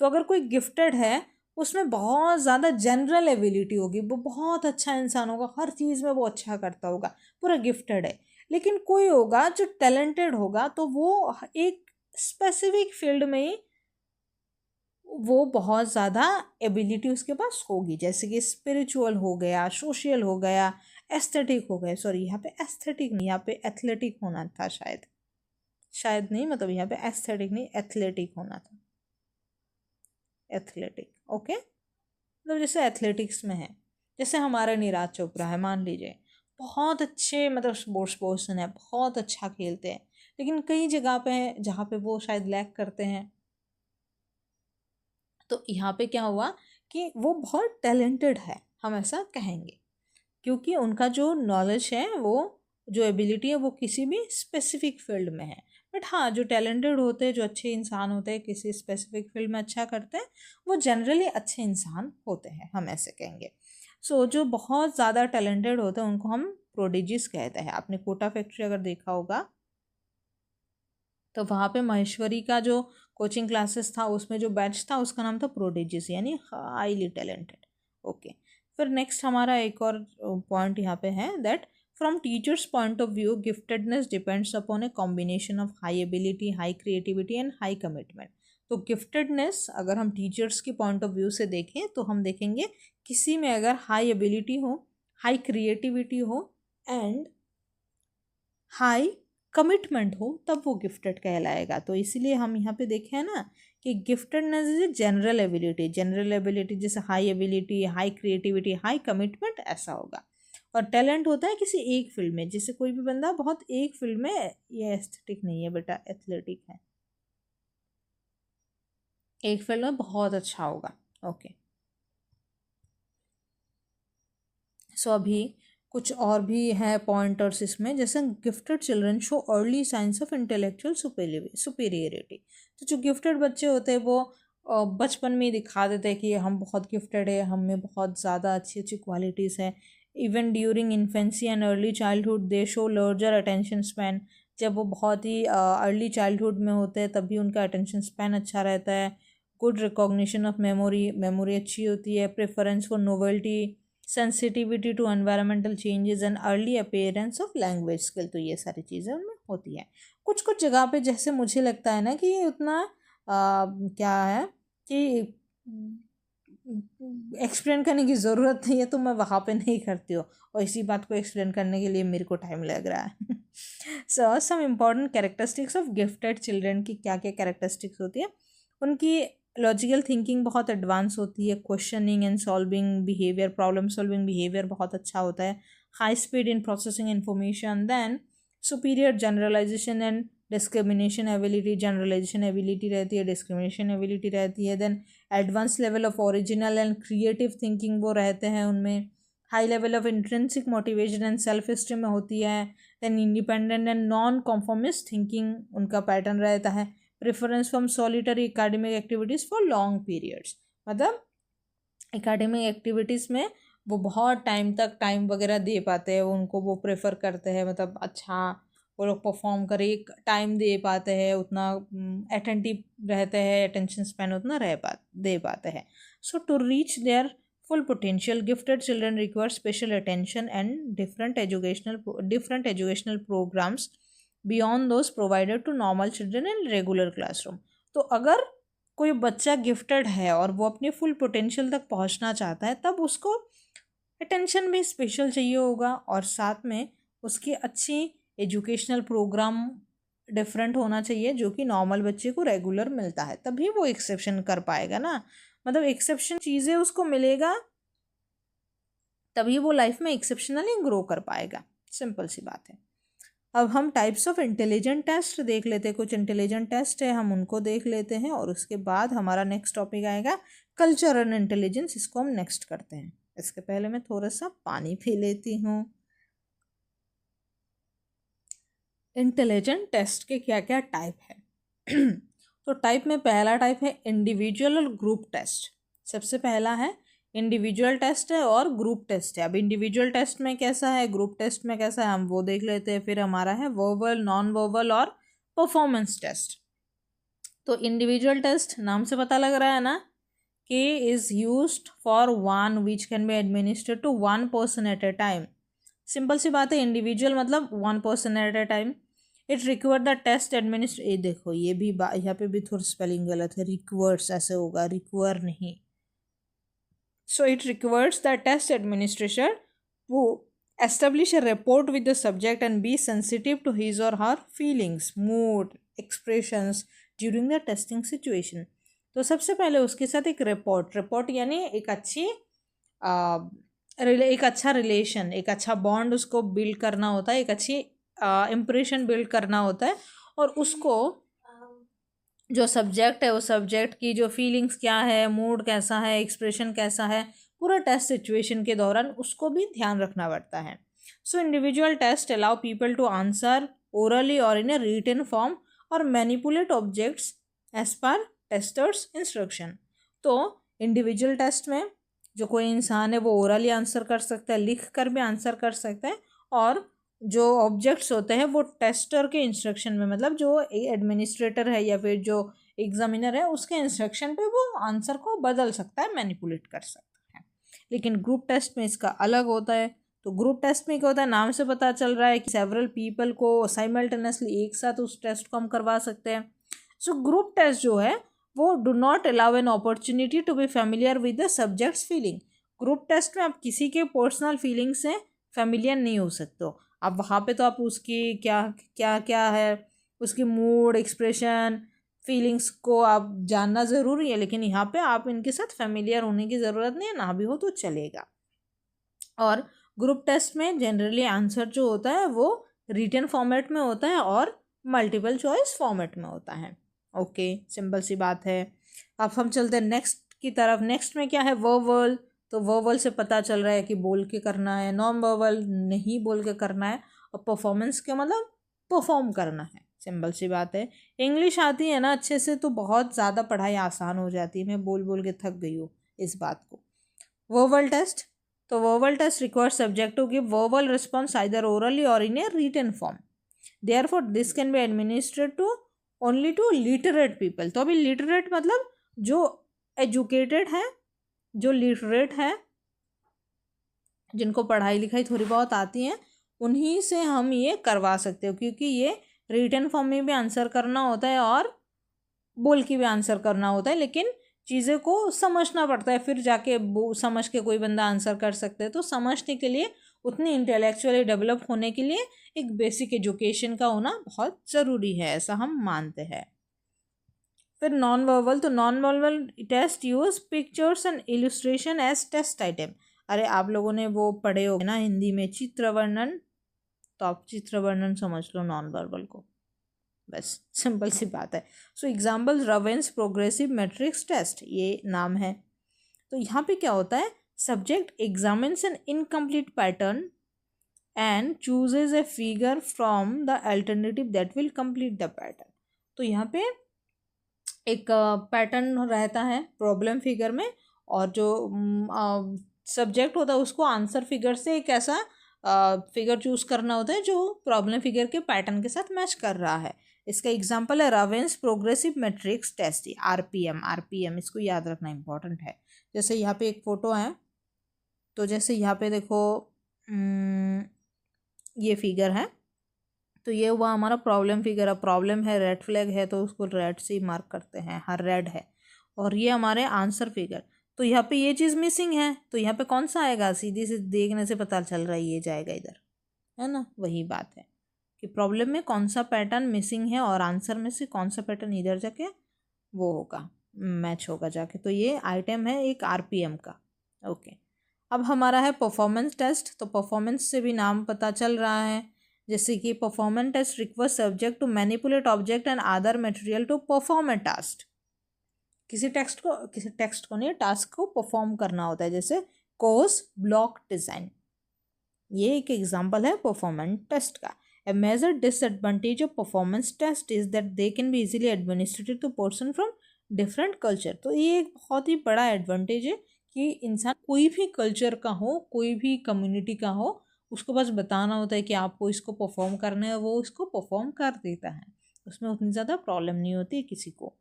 तो अगर कोई गिफ्टेड है उसमें बहुत ज़्यादा जनरल एबिलिटी होगी, वो बहुत अच्छा इंसान होगा, हर चीज़ में वो अच्छा करता होगा, पूरा गिफ्टेड है। लेकिन कोई होगा जो टैलेंटेड होगा तो वो एक स्पेसिफिक फील्ड में ही वो बहुत ज़्यादा एबिलिटी उसके पास होगी, जैसे कि स्पिरिचुअल हो गया, सोशल हो गया, एस्थेटिक हो गए। सॉरी, यहाँ पे एस्थेटिक नहीं, यहाँ पे एथलेटिक होना था शायद, शायद नहीं, मतलब यहाँ पे एस्थेटिक नहीं, एथलेटिक होना था, एथलेटिक। ओके, मतलब जैसे एथलेटिक्स में है, जैसे हमारा नीरज चोपड़ा है, मान लीजिए बहुत अच्छे मतलब स्पोर्ट्स पर्सन है, बहुत अच्छा खेलते हैं, लेकिन कई जगह पे हैं जहाँ पे वो शायद लैक करते हैं। तो यहाँ पे क्या हुआ कि वो बहुत टैलेंटेड है, हम ऐसा कहेंगे, क्योंकि उनका जो नॉलेज है, वो जो एबिलिटी है, वो किसी भी स्पेसिफिक फील्ड में है। बट हाँ, जो टैलेंटेड होते हैं, जो अच्छे इंसान होते हैं, किसी स्पेसिफिक फील्ड में अच्छा करते हैं, वो जनरली अच्छे इंसान होते हैं, हम ऐसे कहेंगे। सो जो बहुत ज़्यादा टैलेंटेड होते हैं उनको हम प्रोडिजिस कहते हैं। आपने कोटा फैक्ट्री अगर देखा होगा तो वहाँ पे महेश्वरी का जो कोचिंग क्लासेस था, उसमें जो बैच था उसका नाम था प्रोडिजिस, यानी हाईली टैलेंटेड। ओके, फिर नेक्स्ट हमारा एक और पॉइंट यहाँ पे है that from teachers point of view giftedness depends upon a combination of high ability, high creativity and high commitment. तो गिफ्टेडनेस अगर हम टीचर्स की पॉइंट ऑफ व्यू से देखें तो हम देखेंगे किसी में अगर हाई एबिलिटी हो, हाई क्रिएटिविटी हो एंड हाई कमिटमेंट हो, तब वो गिफ्टेड कहलाएगा। तो इसीलिए हम यहाँ पे देखे हैं ना कि giftedness is a general ability, general ability जैसे high ability, high creativity, high commitment, ऐसा होगा। और टैलेंट होता है किसी एक फील्ड में, जैसे कोई भी बंदा बहुत एक फील्ड में, ये एस्थेटिक नहीं है बेटा, एथलेटिक है, एक फील्ड में बहुत अच्छा होगा। ओके, सो अभी कुछ और भी है पॉइंटर्स इसमें, जैसे gifted children show early signs of intellectual superiority. तो जो गिफ्टेड बच्चे होते हैं वो बचपन में ही दिखा देते हैं कि हम बहुत गिफ्टेड है, हम में बहुत ज़्यादा अच्छी अच्छी क्वालिटीज़ है। Even during infancy and early childhood they show larger attention span. जब वो बहुत ही अर्ली चाइल्डहुड में होते हैं तभी उनका अटेंशन स्पैन अच्छा रहता है। Good recognition of memory, memory अच्छी होती है। Preference for novelty, sensitivity to environmental changes and early appearance of language skill. तो ये सारी चीज़ें उनमें होती हैं। कुछ कुछ जगह पे जैसे मुझे लगता है ना कि ये उतना क्या है कि एक्सप्लेन करने की ज़रूरत नहीं है, तो मैं वहाँ पे नहीं करती हूँ, और इसी बात को एक्सप्लेन करने के लिए मेरे को टाइम लग रहा है। So some important characteristics of gifted children की क्या क्या कैरेक्टरिस्टिक्स होती है। उनकी लॉजिकल थिंकिंग बहुत एडवांस होती है। Questioning and solving behaviour, problem solving behaviour बहुत अच्छा होता है। High speed in processing information. Then superior generalization and discrimination ability, generalization ability रहती है, डिस्क्रिमिनेशन एबिलिटी रहती है। Then advance level of original and creative thinking वो रहते हैं उनमें। High level of intrinsic motivation and self esteem में होती है। Then independent and non conformist thinking उनका पैटर्न रहता है। Preference from solitary academic activities for long periods, मतलब एकेडमिक एक्टिविटीज़ में वो बहुत टाइम तक टाइम वगैरह दे पाते हैं, उनको वो प्रेफर करते हैं, मतलब अच्छा वो लोग परफॉर्म करें, एक टाइम दे पाते हैं, उतना अटेंटिव रहते हैं, अटेंशन स्पैन उतना दे पाते हैं। So to reach their full potential, gifted children require special attention and different educational programs beyond those provided to normal children in regular classroom। तो अगर कोई बच्चा गिफ्टेड है और वो अपनी फुल पोटेंशियल तक पहुंचना चाहता है, तब उसको अटेंशन भी स्पेशल चाहिए होगा, और साथ में उसकी अच्छी एजुकेशनल प्रोग्राम डिफरेंट होना चाहिए जो कि नॉर्मल बच्चे को रेगुलर मिलता है, तभी वो एक्सेप्शन कर पाएगा ना। मतलब एक्सेप्शन चीज़ें उसको मिलेगा तभी वो लाइफ में एक्सेप्शनली ग्रो कर पाएगा, सिंपल सी बात है। अब हम टाइप्स ऑफ इंटेलिजेंट टेस्ट देख लेते हैं। कुछ इंटेलिजेंट टेस्ट है, हम उनको देख लेते हैं, और उसके बाद हमारा नेक्स्ट टॉपिक आएगा कल्चरल इंटेलिजेंस। इसको हम नेक्स्ट करते हैं। इसके पहले मैं थोड़ा सा पानी पी लेती हूँ। इंटेलिजेंट टेस्ट के क्या क्या टाइप है? तो टाइप में पहला टाइप है इंडिविजुअल और ग्रुप टेस्ट। सबसे पहला है इंडिविजुअल टेस्ट है और ग्रुप टेस्ट है। अब इंडिविजुअल टेस्ट में कैसा है, ग्रुप टेस्ट में कैसा है, हम वो देख लेते हैं। फिर हमारा है वर्बल, नॉन वर्बल और परफॉर्मेंस टेस्ट। तो इंडिविजुअल टेस्ट नाम से पता लग रहा है ना कि is used for one which can be administered to one person at a time. Simple सी बात है, इंडिविजुअल मतलब one person at a time. It require the test administrate, ये देखो ये भी यहाँ पे भी थोड़ा स्पेलिंग गलत है, रिक्वायर्स ऐसे होगा, रिक्वायर नहीं। So it requires the test administrator to establish a rapport with the subject and be sensitive to his or her feelings, mood, expressions during the testing situation। तो सबसे पहले उसके साथ एक रिपोर्ट यानी एक अच्छा रिलेशन, एक अच्छा बॉन्ड उसको बिल्ड करना होता है, एक अच्छी इम्प्रेशन बिल्ड करना होता है, और उसको जो सब्जेक्ट है, वो सब्जेक्ट की जो फीलिंग्स क्या है, मूड कैसा है, एक्सप्रेशन कैसा है, पूरा टेस्ट सिचुएशन के दौरान उसको भी ध्यान रखना पड़ता है। So individual test allow people to answer orally और इन ए रिटन फॉर्म और manipulate objects as per testers instruction. तो इंडिविजुअल टेस्ट में जो कोई इंसान है वो ओरली आंसर कर सकता है, लिख कर भी आंसर कर सकता है, और जो ऑब्जेक्ट्स होते हैं वो टेस्टर के इंस्ट्रक्शन में, मतलब जो एडमिनिस्ट्रेटर है या फिर जो एग्जामिनर है उसके इंस्ट्रक्शन पे वो आंसर को बदल सकता है, मैनिपुलेट कर सकता है। लेकिन ग्रुप टेस्ट में इसका अलग होता है। तो ग्रुप टेस्ट में क्या होता है, नाम से पता चल रहा है कि सेवरल पीपल को साइमल्टेनियसली एक साथ उस टेस्ट को हम करवा सकते हैं। सो ग्रुप टेस्ट जो है वो do not allow an opportunity to be familiar with the subjects feeling. Group test में आप किसी के पर्सनल फीलिंग से फेमिलियर नहीं हो सकते हो। अब वहाँ पे तो आप उसकी क्या क्या क्या है, उसकी मूड, एक्सप्रेशन, फीलिंग्स को आप जानना ज़रूरी है, लेकिन यहाँ पे आप इनके साथ फेमिलियर होने की ज़रूरत नहीं है, ना भी हो तो चलेगा। और ग्रुप टेस्ट में जनरली आंसर जो होता है वो रिटन फॉर्मेट में होता है और मल्टीपल चॉइस फॉर्मेट में होता है। ओके, सिंपल सी बात है। अब हम चलते हैं नेक्स्ट की तरफ। नेक्स्ट में क्या है, वर्बल। तो वर्बल से पता चल रहा है कि बोल के करना है, नॉन वर्बल नहीं बोल के करना है, और परफॉर्मेंस के मतलब परफॉर्म करना है। सिंपल सी बात है। इंग्लिश आती है ना अच्छे से तो बहुत ज़्यादा पढ़ाई आसान हो जाती है। मैं बोल बोल के थक गई हूँ इस बात को। वर्बल टेस्ट, तो verbal test requires subject to give verbal response either orally और in a written form. Therefore this can be administered to only to literate people. तो अभी लिटरेट मतलब जो एजुकेटेड है, जो लिटरेट है, जिनको पढ़ाई लिखाई थोड़ी बहुत आती है, उन्हीं से हम ये करवा सकते हो, क्योंकि ये रिटन फॉर्म में भी आंसर करना होता है और बोल के भी आंसर करना होता है, लेकिन चीज़ें को समझना पड़ता है, फिर जाके समझ के कोई बंदा आंसर कर सकते हैं। तो समझने के लिए, उतनी इंटेलेक्चुअली डेवलप होने के लिए एक बेसिक एजुकेशन का होना बहुत ज़रूरी है, ऐसा हम मानते हैं। फिर नॉन वर्बल, तो non verbal test use pictures and illustration as test item. अरे आप लोगों ने वो पढ़े हो ना हिंदी में चित्र वर्णन, तो आप चित्र वर्णन समझ लो नॉन वर्बल को, बस सिंपल सी बात है। So example Raven's progressive matrix test, ये नाम है। तो यहाँ पे क्या होता है, subject examines an incomplete pattern and chooses a figure from the alternative that will complete the pattern. तो यहाँ पे एक पैटर्न रहता है प्रॉब्लम फिगर में, और जो सब्जेक्ट होता है उसको आंसर फिगर से एक ऐसा फिगर चूज करना होता है जो प्रॉब्लम फिगर के पैटर्न के साथ मैच कर रहा है। इसका एग्जांपल है Raven's progressive matrix test, RPM. RPM इसको याद रखना इंपॉर्टेंट है। जैसे यहाँ पे एक फ़ोटो है, तो जैसे यहाँ पे देखो ये फिगर है, तो ये हुआ हमारा प्रॉब्लम फिगर। अब प्रॉब्लम है, रेड फ्लैग है, तो उसको रेड से ही मार्क करते हैं, हर रेड है। और ये हमारे आंसर फिगर, तो यहाँ पे ये चीज़ मिसिंग है, तो यहाँ पे कौन सा आएगा, सीधी से देखने से पता चल रहा है ये जाएगा इधर, है ना। वही बात है कि प्रॉब्लम में कौन सा पैटर्न मिसिंग है और आंसर में से कौन सा पैटर्न इधर जाके वो होगा, मैच होगा जाके। तो ये आइटम है एक आरपीएम का। ओके, अब हमारा है परफॉर्मेंस टेस्ट। तो परफॉर्मेंस से भी नाम पता चल रहा है, जैसे कि performance test request subject to manipulate object and other material to perform a task. किसी टेक्स्ट को नहीं, टास्क को परफॉर्म करना होता है, जैसे कोर्स ब्लॉक डिजाइन, ये एक एग्जांपल है परफॉर्मेंस टेस्ट का। A major disadvantage of performance test is that they can be easily administered to person from different culture। तो ये एक बहुत ही बड़ा एडवांटेज है कि इंसान कोई भी कल्चर का हो, कोई भी कम्युनिटी का हो, उसको बस बताना होता है कि आपको इसको परफॉर्म करना है, वो इसको परफॉर्म कर देता है, उसमें उतनी ज़्यादा प्रॉब्लम नहीं होती है किसी को,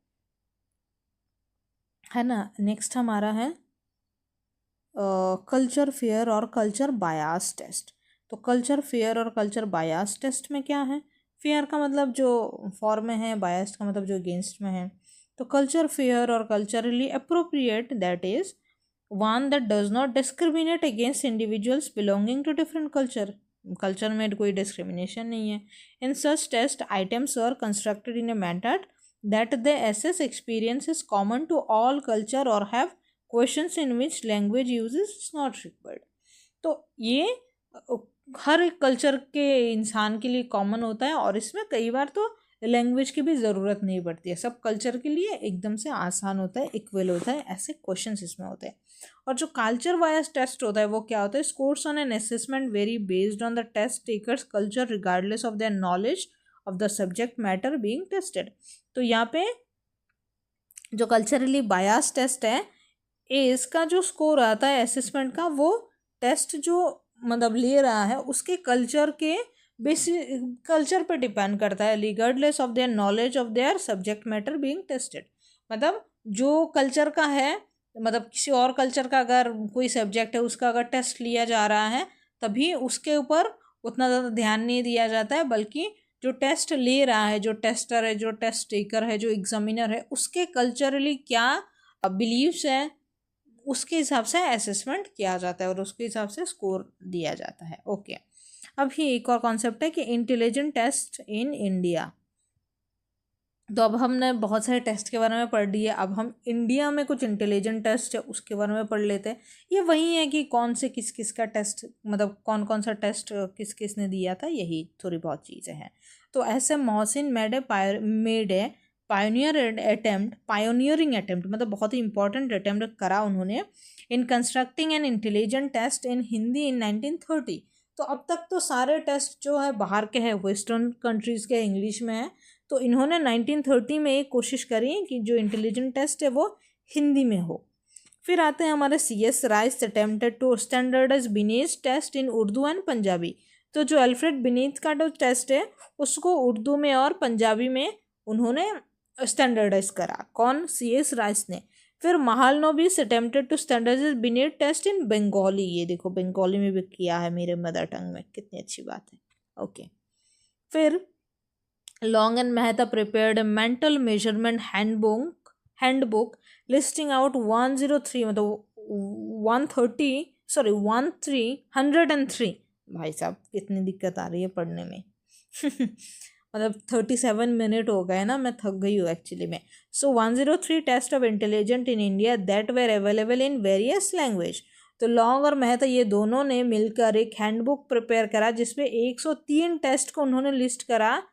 है ना। नेक्स्ट हमारा है कल्चर फेयर और कल्चर बायास टेस्ट। तो कल्चर फेयर और कल्चर बायास टेस्ट में क्या है, फेयर का मतलब जो फॉर में है, बायास का मतलब जो अगेंस्ट में है। तो कल्चर फेयर और culturally appropriate that is one that does not discriminate against individuals belonging to different culture. Culture में कोई डिस्क्रिमिनेशन नहीं है। In such test items are constructed in a method that they assess experiences common to all culture और have questions in which language uses is not required. तो ये हर एक culture के इंसान के लिए कॉमन होता है, और इसमें कई बार तो लैंग्वेज की भी ज़रूरत नहीं पड़ती है, सब कल्चर के लिए एकदम से आसान होता है, इक्वल होता है, ऐसे क्वेश्चंस इसमें होते हैं। और जो कल्चर वाइज टेस्ट होता है वो क्या होता है, scores on an assessment vary based on the test takers culture regardless of their knowledge of the subject matter being tested. तो यहाँ पे जो कल्चरली बायास टेस्ट है, इसका जो स्कोर आता है असेसमेंट का, वो टेस्ट जो मतलब ले रहा है उसके कल्चर के बेसिक कल्चर पे डिपेंड करता है, regardless of their knowledge of their subject matter being tested. मतलब जो कल्चर का है, मतलब किसी और कल्चर का अगर कोई सब्जेक्ट है उसका अगर टेस्ट लिया जा रहा है, तभी उसके ऊपर उतना ज़्यादा ध्यान नहीं दिया जाता है, बल्कि जो टेस्ट ले रहा है, जो टेस्टर है, जो टेस्ट टेकर है, जो एग्जामिनर है, उसके कल्चरली क्या बिलीव्स है, उसके हिसाब से असेसमेंट किया जाता है और उसके हिसाब से स्कोर दिया जाता है। ओके, अभी एक और कॉन्सेप्ट है कि इंटेलिजेंट टेस्ट इन इंडिया। तो अब हमने बहुत सारे टेस्ट के बारे में पढ़ लिए, अब हम इंडिया में कुछ इंटेलिजेंट टेस्ट है उसके बारे में पढ़ लेते हैं। ये वही है कि कौन से किस किस का टेस्ट, मतलब कौन कौन सा टेस्ट किस किस ने दिया था, यही थोड़ी बहुत चीज़ें हैं। तो ऐसे Mohsin made a pioneering attempt मतलब बहुत ही इंपॉर्टेंट अटेम्प्ट करा उन्होंने in constructing an intelligent test in Hindi in 1930। तो अब तक तो सारे टेस्ट जो है बाहर के हैं, वेस्टर्न कंट्रीज के इंग्लिश में है, तो इन्होंने 1930 में एक कोशिश करी कि जो इंटेलिजेंट टेस्ट है वो हिंदी में हो। फिर आते हैं हमारे CS Rice attempted to standardize Binet's test in Urdu and Punjabi. तो जो अल्फ्रेड बिनीथ का जो टेस्ट है उसको उर्दू में और पंजाबी में उन्होंने स्टैंडर्डाइज करा। कौन? CS राइस ने। फिर Mahalanobis attempted to standardise Binet test in Bengali. ये देखो बंगाली में भी किया है मेरे मदर टंग में, कितनी अच्छी बात है। ओके। फिर long and Mehta prepared mental measurement handbook listing out 103 मतलब 103 भाई साहब कितनी दिक्कत आ रही है पढ़ने में मतलब 37 मिनट हो गए ना, मैं थक गई हूँ एक्चुअली में। So 103 test of intelligent in India that were available in various language. तो लॉन्ग और मेहता ये दोनों ने मिलकर एक हैंडबुक प्रिपेयर करा जिसमें 103 टेस्ट को उन्होंने लिस्ट करा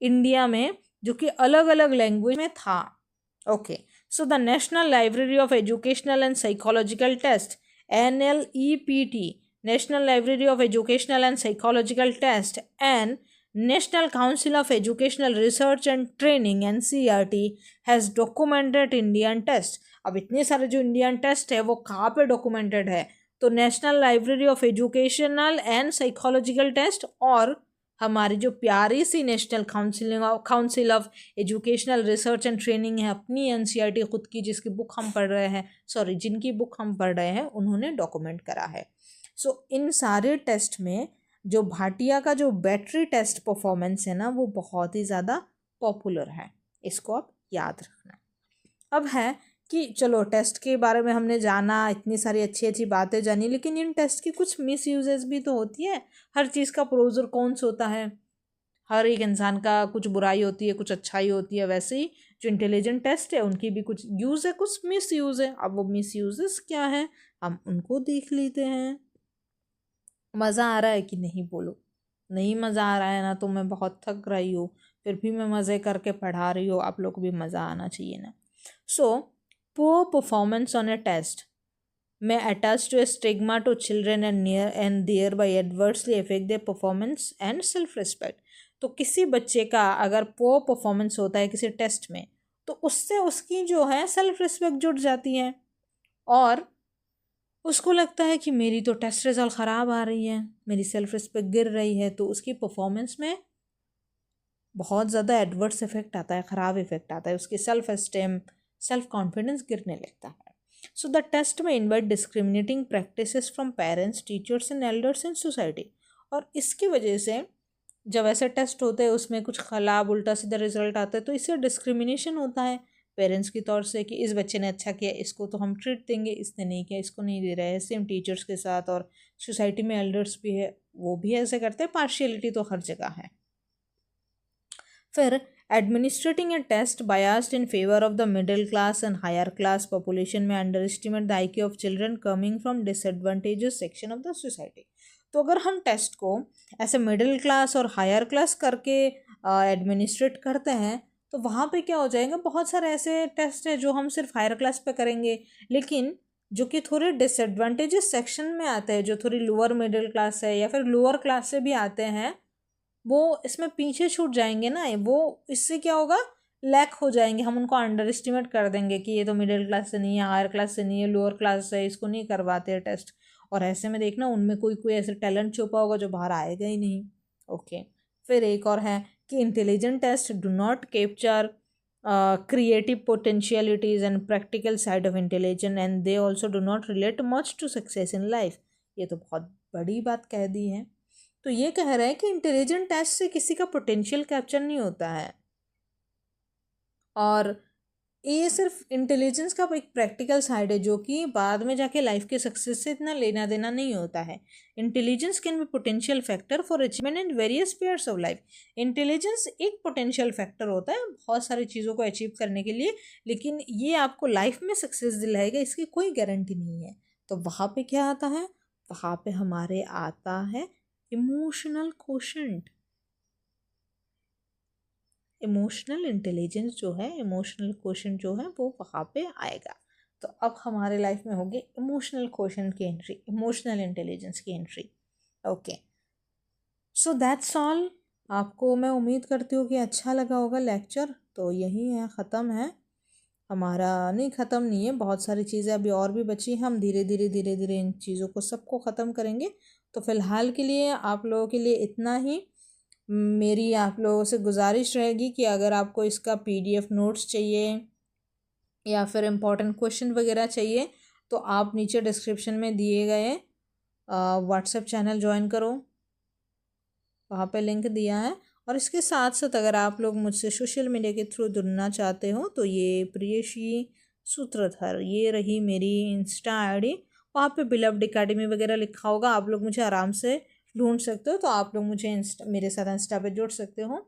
इंडिया में, जो कि अलग अलग लैंग्वेज में था। Okay. So the national library of educational and psychological test NLEPT, National Library of Educational and Psychological Test and National Council of Educational Research and Training NCERT has documented Indian test। अब इतने सारे जो Indian test है वो कहाँ पे documented है? तो national library of educational and psychological test और हमारी जो प्यारी सी national council of educational research and training है अपनी NCERT खुद की, जिसकी बुक हम पढ़ रहे हैं, जिनकी बुक हम पढ़ रहे हैं, उन्होंने डॉक्यूमेंट करा है। सो इन सारे टेस्ट में जो भाटिया का जो बैटरी टेस्ट परफॉर्मेंस है ना वो बहुत ही ज़्यादा पॉपुलर है, इसको आप याद रखना। अब है कि चलो टेस्ट के बारे में हमने जाना, इतनी सारी अच्छी अच्छी बातें जानी, लेकिन इन टेस्ट की कुछ मिस यूजेस भी तो होती है। हर चीज़ का प्रोज और कॉन्स होता है, हर एक इंसान का कुछ बुराई होती है कुछ अच्छाई होती है, वैसे ही जो इंटेलिजेंट टेस्ट है उनकी भी कुछ यूज़ है कुछ मिस यूज़ है। अब वो मिस यूजेस क्या है हम उनको देख लेते हैं। मज़ा आ रहा है कि नहीं बोलो? नहीं मज़ा आ रहा है ना, तो मैं बहुत थक रही हूँ, फिर भी मैं मज़े करके पढ़ा रही हूँ, आप लोग को भी मज़ा आना चाहिए ना। सो poor performance on a test may attach to a stigma to children and thereby adversely affect their performance and self-respect। तो किसी बच्चे का अगर poor performance होता है किसी टेस्ट में तो उससे उसकी जो है सेल्फ रिस्पेक्ट जुड़ जाती है और उसको लगता है कि मेरी तो टेस्ट रिजल्ट ख़राब आ रही है, मेरी सेल्फ रिस्पेक्ट गिर रही है, तो उसकी परफॉर्मेंस में बहुत ज़्यादा एडवर्स इफेक्ट आता है, ख़राब इफेक्ट आता है, उसकी सेल्फ एस्टीम सेल्फ कॉन्फिडेंस गिरने लगता है। सो द टेस्ट में invite discriminating practices from parents teachers and elders in society. और इसकी वजह से जब ऐसे टेस्ट होते हैं उसमें कुछ खराब उल्टा सीधा रिजल्ट आता है तो इससे डिस्क्रिमिनेशन होता है पेरेंट्स की तौर से कि इस बच्चे ने अच्छा किया इसको तो हम ट्रीट देंगे, इसने नहीं किया इसको नहीं दे रहे हैं। सेम टीचर्स के साथ और सोसाइटी में एल्डर्स भी है वो भी ऐसे करते हैं, पार्शियलिटी तो हर जगह है। फिर administrating a test biased in favor of the middle class and higher class population may underestimate the IQ of children coming from disadvantaged section of the society। तो अगर हम टेस्ट को ऐसे मिडिल क्लास और हायर क्लास करके administrate करते हैं तो वहाँ पे क्या हो जाएगा, बहुत सारे ऐसे टेस्ट है जो हम सिर्फ हायर क्लास पे करेंगे लेकिन जो कि थोड़े डिसएडवांटेजेस सेक्शन में आते हैं, जो थोड़ी लोअर मिडिल क्लास है या फिर लोअर क्लास से भी आते हैं, वो इसमें पीछे छूट जाएंगे ना। वो इससे क्या होगा, लैक हो जाएंगे, हम उनको अंडर एस्टिमेट कर देंगे कि ये तो मिडिल क्लास से नहीं है, हायर क्लास से नहीं है, लोअर क्लास से, इसको नहीं करवाते टेस्ट। और ऐसे में देखना उनमें कोई कोई ऐसे टैलेंट छुपा होगा जो बाहर आएगा ही नहीं। ओके। फिर एक और है कि intelligent test do not capture creative potentialities and practical side of intelligence and they also do not relate much to success in life. ये तो बहुत बड़ी बात कह दी है। तो ये कह रहा है कि इंटेलिजेंट टेस्ट से किसी का पोटेंशियल कैप्चर नहीं होता है और ये सिर्फ इंटेलिजेंस का एक प्रैक्टिकल साइड है जो कि बाद में जाके लाइफ के सक्सेस से इतना लेना देना नहीं होता है। Intelligence can be potential factor for achievement in various spheres of life. Intelligence एक पोटेंशियल फैक्टर होता है बहुत सारी चीज़ों को अचीव करने के लिए, लेकिन ये आपको लाइफ में सक्सेस दिलाएगा इसकी कोई गारंटी नहीं है। तो वहाँ पे क्या आता है, वहाँ पे हमारे आता है इमोशनल कोशेंट। इमोशनल इंटेलिजेंस जो है, इमोशनल क्वेश्चन जो है वो वहाँ पे आएगा। तो अब हमारे लाइफ में होगी इमोशनल क्वेश्चन की एंट्री, इमोशनल इंटेलिजेंस की entry. Okay, so that's all. आपको मैं उम्मीद करती हूँ कि अच्छा लगा होगा लेक्चर। तो यही है, ख़त्म है हमारा, नहीं ख़त्म नहीं है, बहुत सारी चीज़ें अभी और भी बची हैं। हम धीरे धीरे धीरे धीरे इन चीज़ों को सबको ख़त्म करेंगे। तो फ़िलहाल के लिए आप लोगों के लिए इतना ही। मेरी आप लोगों से गुजारिश रहेगी कि अगर आपको इसका PDF नोट्स चाहिए या फिर इम्पोर्टेंट क्वेश्चन वगैरह चाहिए तो आप नीचे डिस्क्रिप्शन में दिए गए व्हाट्सएप चैनल ज्वाइन करो, वहाँ पे लिंक दिया है। और इसके साथ साथ अगर आप लोग मुझसे सोशल मीडिया के थ्रू जुड़ना चाहते हो तो ये प्रियशी सूत्रधर, ये रही मेरी इंस्टा ID। वहाँ पे बिलव्ड एकेडमी वगैरह लिखा होगा, आप लोग मुझे आराम से ढूंढ सकते हो। तो आप लोग मुझे मेरे साथ इंस्टा पे जुड़ सकते हो।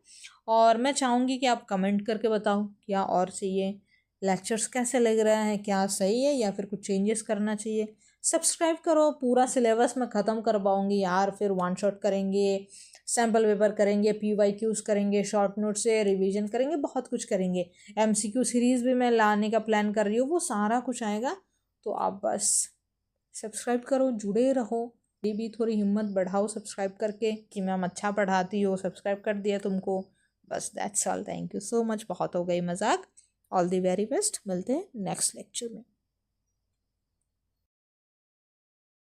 और मैं चाहूँगी कि आप कमेंट करके बताओ क्या और चाहिए, लेक्चर्स कैसे लग रहे हैं, क्या सही है या फिर कुछ चेंजेस करना चाहिए। सब्सक्राइब करो, पूरा सिलेबस मैं ख़त्म करवाऊँगी यार। फिर वन शॉट करेंगे, सैम्पल पेपर करेंगे, PYQs करेंगे, शॉर्ट नोट से रिवीजन करेंगे, बहुत कुछ करेंगे। MCQ सीरीज़ भी मैं लाने का प्लान कर रही हूँ, वो सारा कुछ आएगा। तो आप बस सब्सक्राइब करो, जुड़े रहो। ये भी थोड़ी हिम्मत बढ़ाओ सब्सक्राइब करके कि मैम अच्छा पढ़ाती हो, सब्सक्राइब कर दिया तुमको। बस that's all. Thank you so much, बहुत हो गई मजाक। ऑल द वेरी बेस्ट, मिलते हैं नेक्स्ट लेक्चर में।